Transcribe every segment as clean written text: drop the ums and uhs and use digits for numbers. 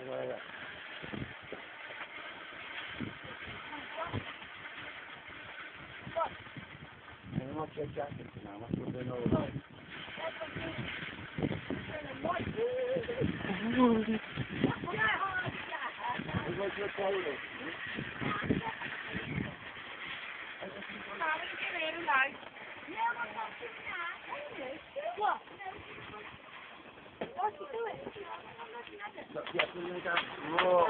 where I'm not check jacket now, I'm not going over. We go to the toilet. What? What's he doing? Whoa.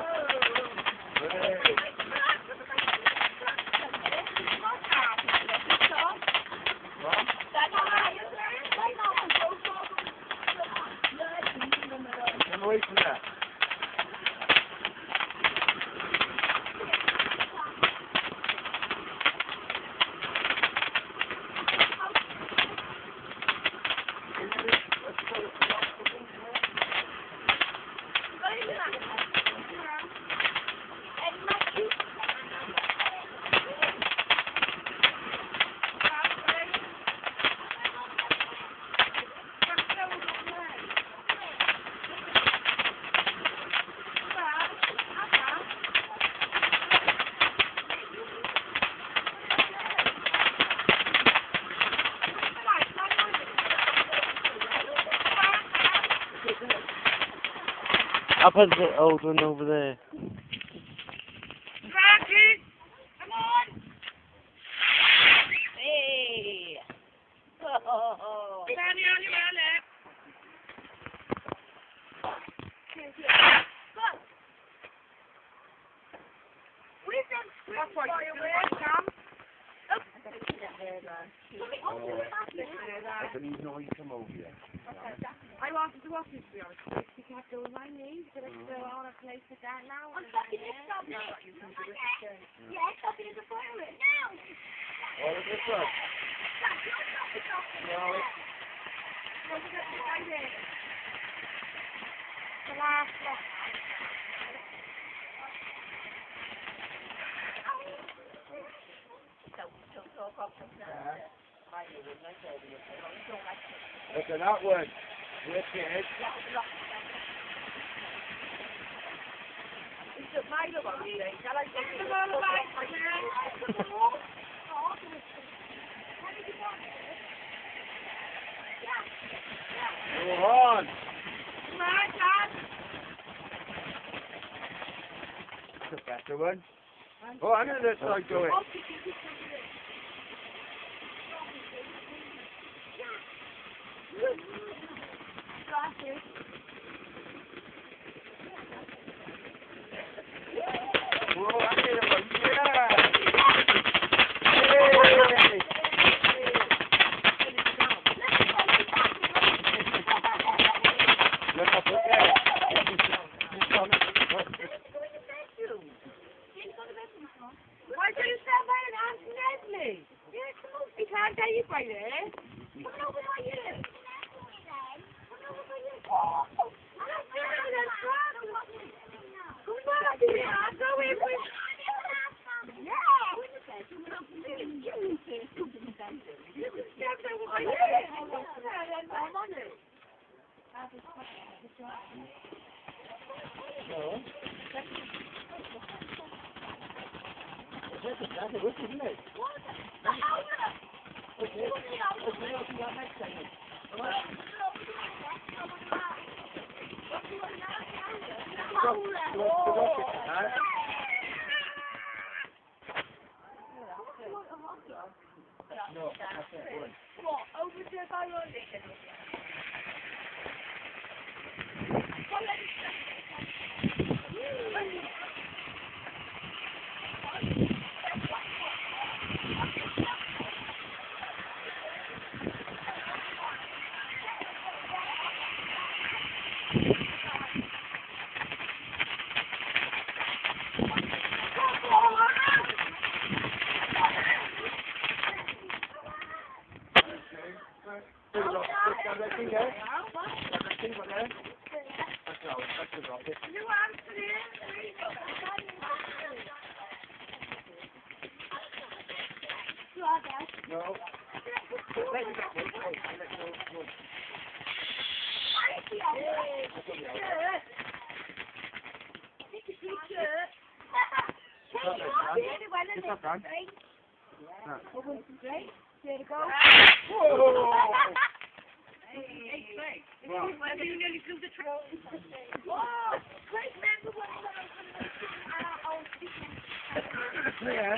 Hey. Come away from that. I'll put the old one over there. Rocky! Come on! Hey! Oh! Danny, on your left. Good. Where's them? That's why you're Sam. I didn't even know you come over here. I wanted to watch this, to be honest. You can't go with my knees, but it's still on a place for that now. I'm fucking this stop it. Yeah, stop it in the fire now. What is this one? No. The last one. Look at that one. Wicked. It's my little one, shall I take the ball back? Go on. That's a better one. Oh, I'm going to let side go in. Whoa, I made a one. Yeah. Hey. Look up there. Why do you stand by and answer me? Yeah, come on. You can't get you by there. Come over by you. Come over by you. Oh, I'm down and trying. Come back here. I'll go in with you. Yeah. You can stand there with my head. I'm on it. No. That's a wicked, isn't it? Okay. Let's see what you got next time. Come on. No, that's it. What? Over to the fire. No. It's not done. No. There you go. Whoa! Whatever you nearly threw the trail. Oh, great man, the one Yeah.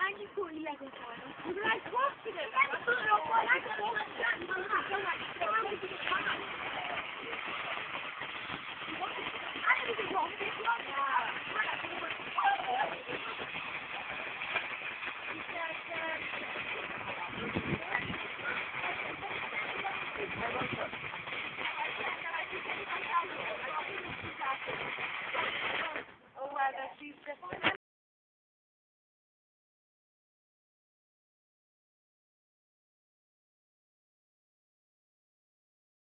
and you put your leg on fire. You're like, what's it? I put it on fire. I got all that shit in my mouth. I'm like, oh, well, she's just